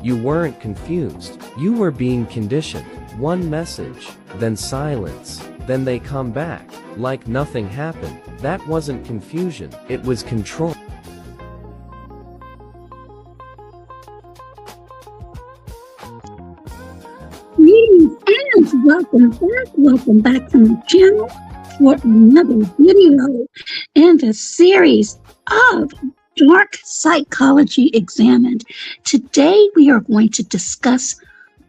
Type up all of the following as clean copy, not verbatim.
You weren't confused. You were being conditioned. One message, then silence, then they come back, like nothing happened. That wasn't confusion, it was control. Greetings and welcome back to my channel for another video in the series of Dark Psychology Examined. Today we are going to discuss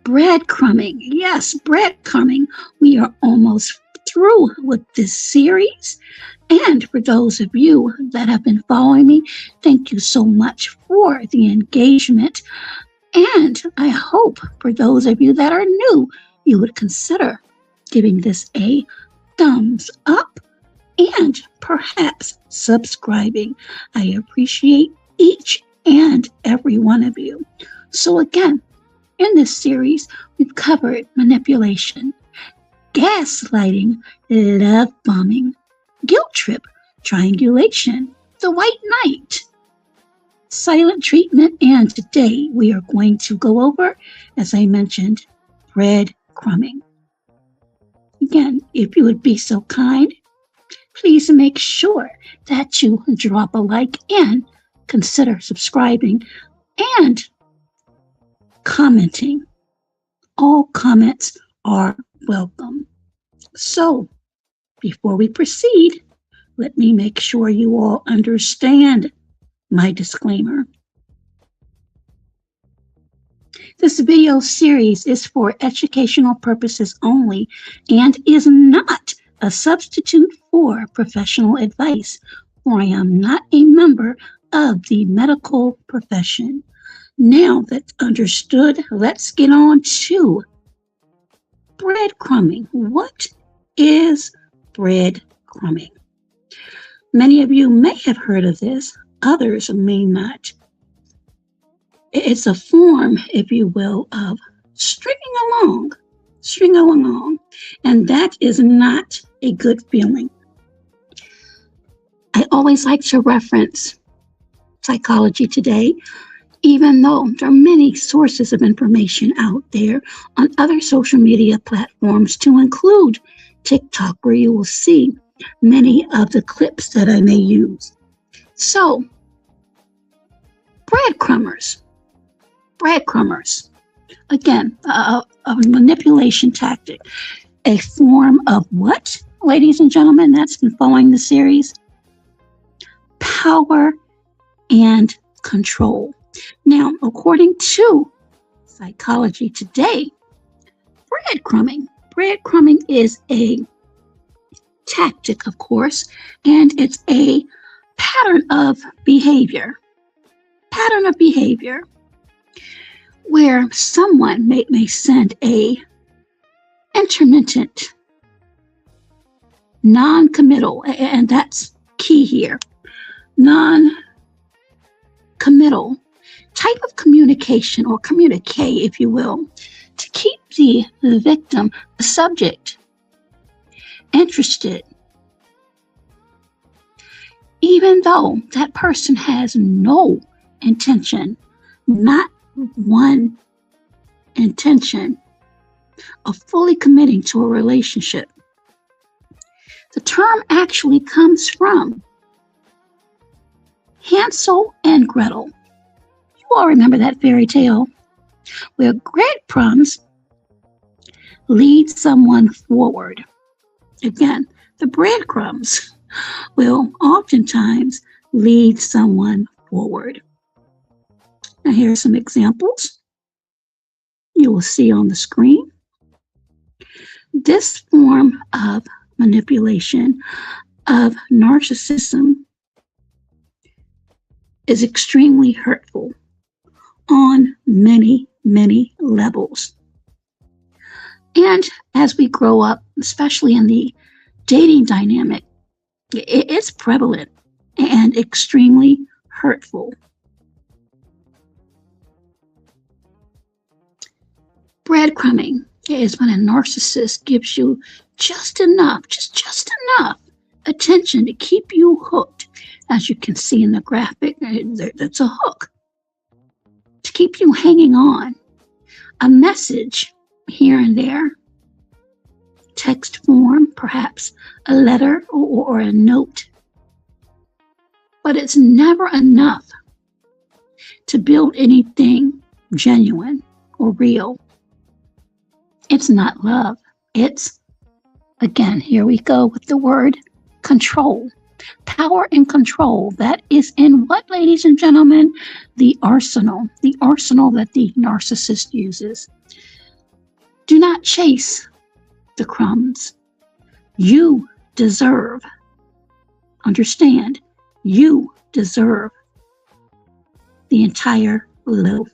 breadcrumbing. Yes, breadcrumbing. We are almost through with this series. And for those of you that have been following me, thank you so much for the engagement. And I hope for those of you that are new, you would consider giving this a thumbs up and perhaps subscribing. I appreciate each and every one of you. So again, in this series, we've covered manipulation, gaslighting, love bombing, guilt trip, triangulation, the white knight, silent treatment, and today we are going to go over, as I mentioned, breadcrumbing. Again, if you would be so kind, please make sure that you drop a like and consider subscribing and commenting. All comments are welcome. So, before we proceed, let me make sure you all understand my disclaimer. This video series is for educational purposes only and is not a substitute for professional advice, for I am not a member of the medical profession. Now that's understood, let's get on to breadcrumbing. What is breadcrumbing? Many of you may have heard of this, others may not. It's a form, if you will, of stringing along, and that is not a good feeling. I always like to reference Psychology Today, even though there are many sources of information out there on other social media platforms, to include TikTok, where you will see many of the clips that I may use. So, breadcrumbers. Again, a manipulation tactic. A form of what, ladies and gentlemen, that's been following the series? Power and control. Now, according to Psychology Today, breadcrumbing is a tactic, of course, and it's a pattern of behavior where someone may send a intermittent, non-committal, and that's key here, non-committal type of communication, or communique, if you will, to keep the victim, the subject, interested, even though that person has no intention, not one intention of fully committing to a relationship. The term actually comes from Hansel and Gretel. You all remember that fairy tale where breadcrumbs lead someone forward. Again, the breadcrumbs will oftentimes lead someone forward. Now, here are some examples you will see on the screen. This form of manipulation of narcissism is extremely hurtful on many, many levels. And as we grow up, especially in the dating dynamic, it's prevalent and extremely hurtful. Breadcrumbing is when a narcissist gives you just enough attention to keep you hooked. As you can see in the graphic, that's a hook. To keep you hanging on. A message here and there, text form, perhaps a letter or a note. But it's never enough to build anything genuine or real. It's not love. It's, again, here we go with the word control. Power and control. That is in what, ladies and gentlemen? The arsenal that the narcissist uses. Do not chase the crumbs. You deserve. Understand, you deserve the entire loaf.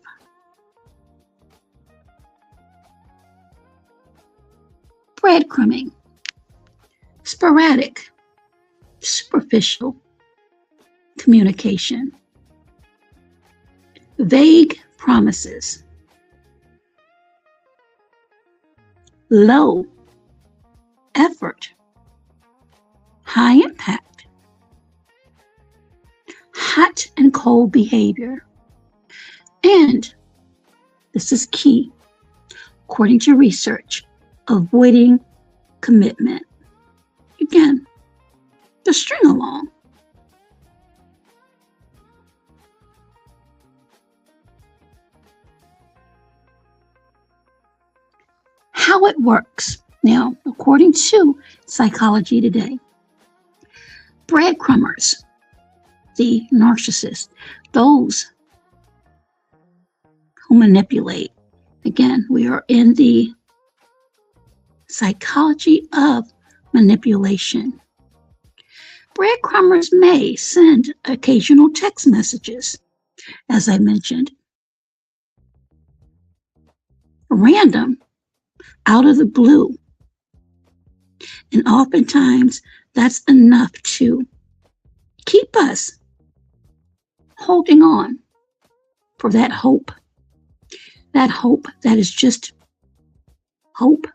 Breadcrumbing. Sporadic, superficial communication. Vague promises. Low effort. High impact. Hot and cold behavior. And this is key, according to research, avoiding commitment. Again, the string along. How it works. Now, according to Psychology Today, breadcrumbers, the narcissist, those who manipulate. Again, we are in the psychology of manipulation. Breadcrumbers may send occasional text messages, as I mentioned, random, out of the blue. And oftentimes, that's enough to keep us holding on for that hope. That hope that is just hope.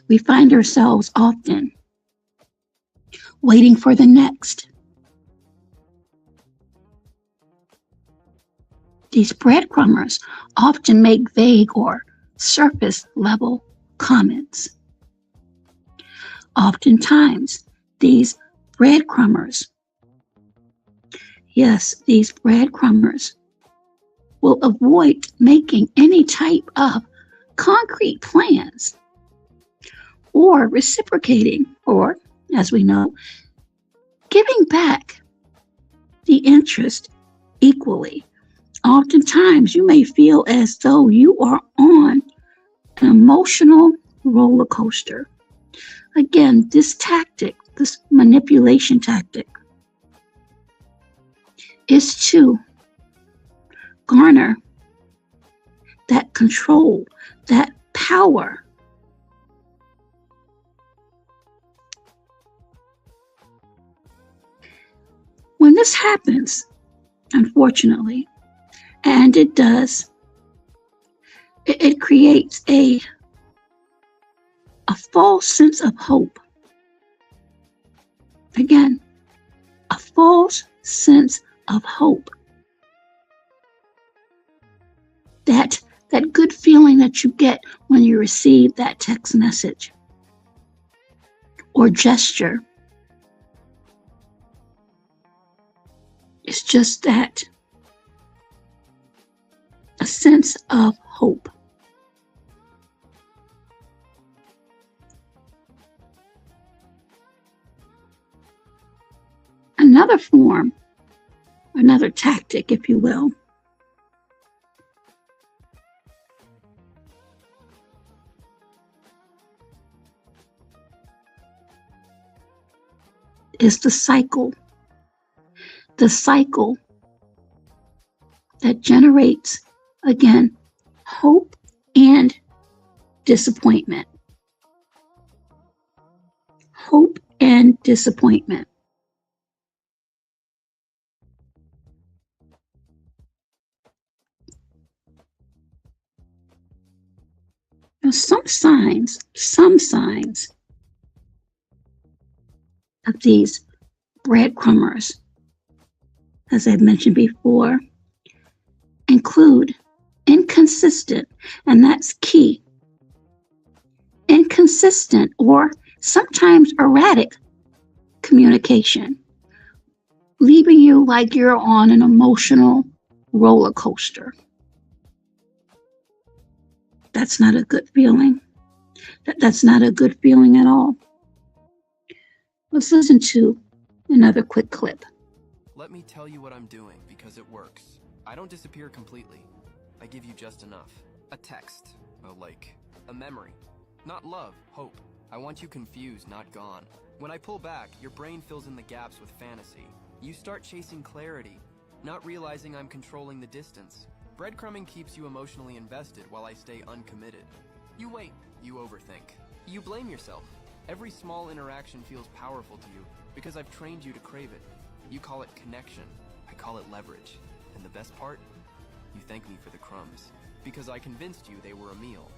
We find ourselves often waiting for the next. These breadcrumbers often make vague or surface level comments. Oftentimes, these breadcrumbers, yes, these breadcrumbers will avoid making any type of concrete plans or reciprocating, or, as we know, giving back the interest equally. Oftentimes, you may feel as though you are on an emotional roller coaster. Again, this tactic, this manipulation tactic, is to garner that control, that power. When this happens, unfortunately, and it does, it creates a false sense of hope. Again, a false sense of hope. That good feeling that you get when you receive that text message or gesture. It's just that, a sense of hope. Another form, another tactic, if you will, is the cycle. The cycle that generates, again, hope and disappointment. Hope and disappointment. Now, some signs of these breadcrumbers, as I've mentioned before, include inconsistent, and that's key, inconsistent or sometimes erratic communication, leaving you like you're on an emotional roller coaster. That's not a good feeling. That's not a good feeling at all. Let's listen to another quick clip. Let me tell you what I'm doing because it works. I don't disappear completely. I give you just enough. A text, a memory. Not love, hope. I want you confused, not gone. When I pull back, your brain fills in the gaps with fantasy. You start chasing clarity, not realizing I'm controlling the distance. Breadcrumbing keeps you emotionally invested while I stay uncommitted. You wait, you overthink. You blame yourself. Every small interaction feels powerful to you because I've trained you to crave it. You call it connection, I call it leverage. And the best part? You thank me for the crumbs, because I convinced you they were a meal.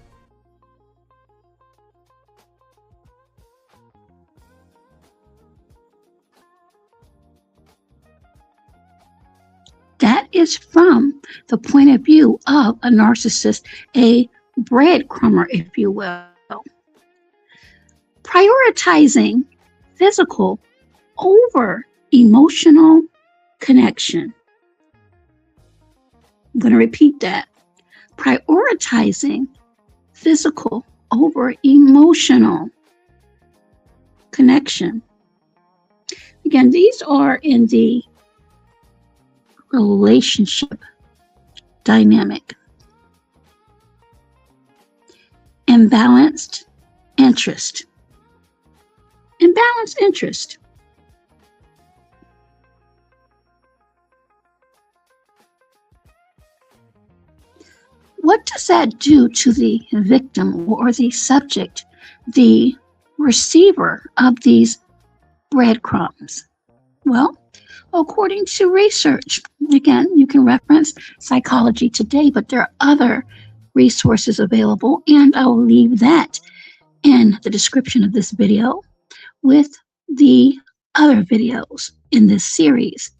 That is from the point of view of a narcissist, a breadcrumber, if you will. Prioritizing physical over emotional connection. I'm going to repeat that. Prioritizing physical over emotional connection. Again, these are in the relationship dynamic. Imbalanced interest. Imbalanced interest. What does that do to the victim or the subject, the receiver of these breadcrumbs? Well, according to research, again, you can reference Psychology Today, but there are other resources available, and I'll leave that in the description of this video with the other videos in this series.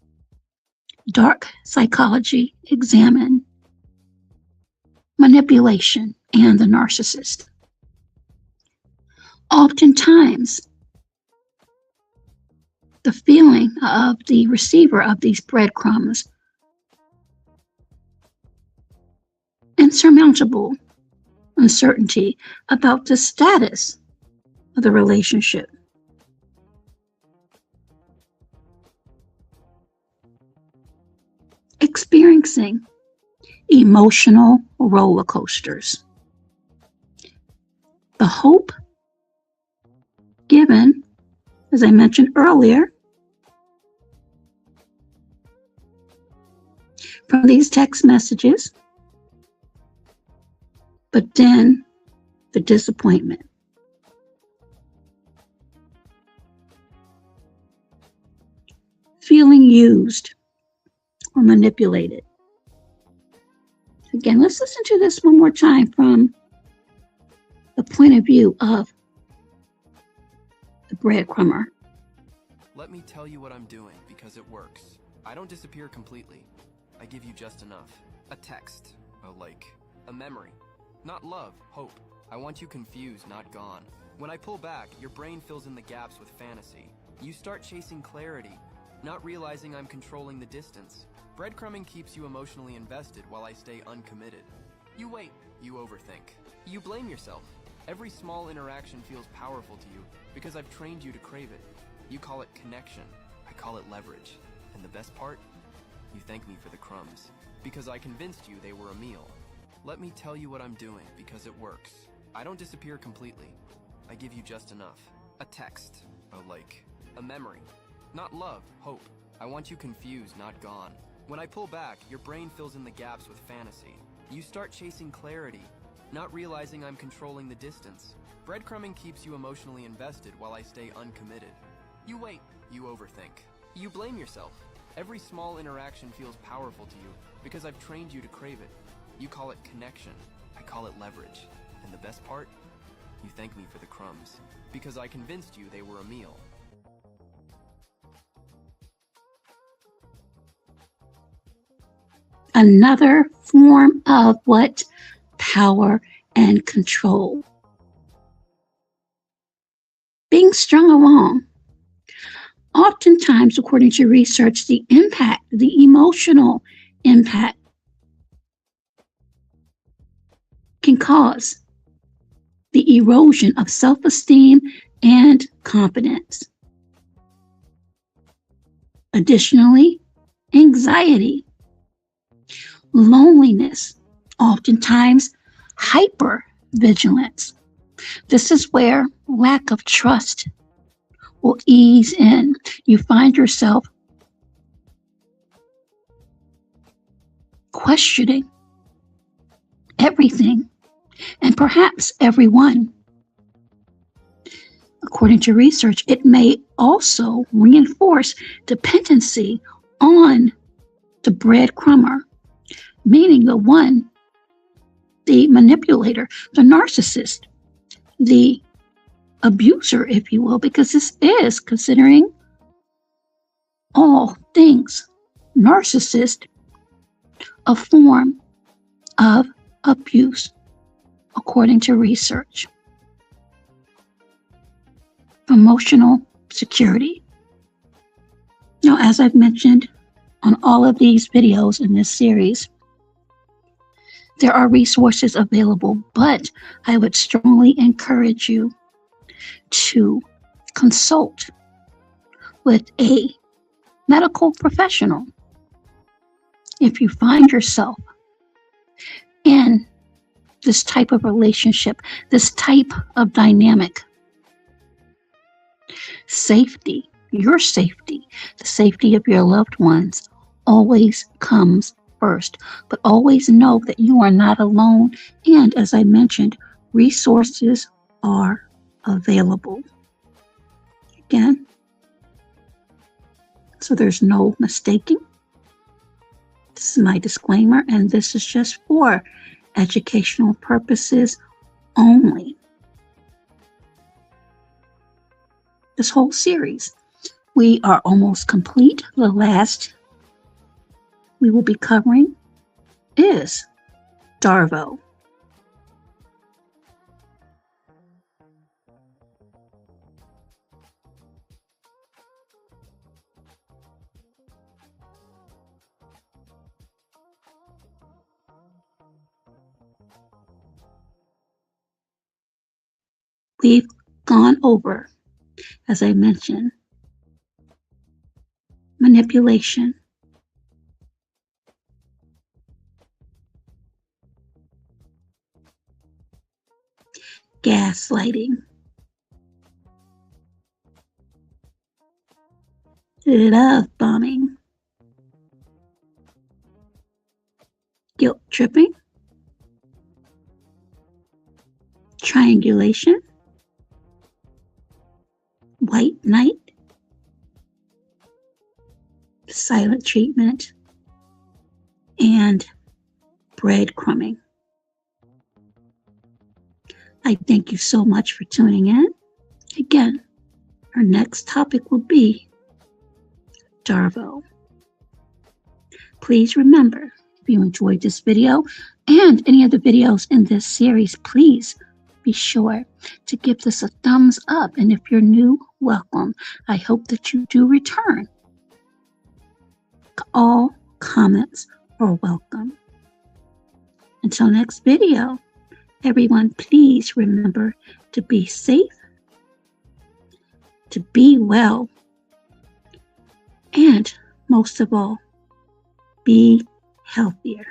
Dark Psychology Examined, Manipulation, and the Narcissist. Oftentimes, the feeling of the receiver of these breadcrumbs, insurmountable uncertainty about the status of the relationship. Experiencing emotional roller coasters. The hope given, as I mentioned earlier, from these text messages, but then the disappointment. Feeling used or manipulated. Again, let's listen to this one more time from the point of view of the breadcrumber. Let me tell you what I'm doing because it works. I don't disappear completely. I give you just enough. A text, a memory. Not love, hope. I want you confused, not gone. When I pull back, your brain fills in the gaps with fantasy. You start chasing clarity, not realizing I'm controlling the distance. Breadcrumbing keeps you emotionally invested while I stay uncommitted. You wait, you overthink. You blame yourself. Every small interaction feels powerful to you because I've trained you to crave it. You call it connection, I call it leverage. And the best part? You thank me for the crumbs, because I convinced you they were a meal. Let me tell you what I'm doing because it works. I don't disappear completely. I give you just enough. A text, a memory. Not love, hope. I want you confused, not gone. When I pull back, your brain fills in the gaps with fantasy. You start chasing clarity, not realizing I'm controlling the distance. Breadcrumbing keeps you emotionally invested while I stay uncommitted. You wait, you overthink. You blame yourself. Every small interaction feels powerful to you because I've trained you to crave it. You call it connection, I call it leverage. And the best part? You thank me for the crumbs, because I convinced you they were a meal. Another form of what? Power and control. Being strung along. Oftentimes, according to research, the impact, the emotional impact, can cause the erosion of self-esteem and confidence. Additionally, anxiety, loneliness, oftentimes hypervigilance. This is where lack of trust will ease in. You find yourself questioning everything and perhaps everyone. According to research, it may also reinforce dependency on the breadcrumber, meaning the one, the manipulator, the narcissist, the abuser, if you will, because this is, considering all things narcissist, a form of abuse, according to research. Emotional security. Now, as I've mentioned on all of these videos in this series, there are resources available, but I would strongly encourage you to consult with a medical professional if you find yourself in this type of relationship, this type of dynamic. Safety, your safety, the safety of your loved ones always comes first, but always know that you are not alone. And as I mentioned, resources are available. Again, so there's no mistaking. This is my disclaimer, and this is just for educational purposes only. This whole series, we are almost complete. The last we will be covering is Darvo. We've gone over, as I mentioned, manipulation, gaslighting, love bombing, guilt tripping, triangulation, white knight, silent treatment, and breadcrumbing. I thank you so much for tuning in. Again, our next topic will be Darvo. Please remember, if you enjoyed this video and any of the videos in this series, please be sure to give this a thumbs up. And if you're new, welcome. I hope that you do return. All comments are welcome. Until next video, everyone, please remember to be safe, to be well, and most of all, be healthier.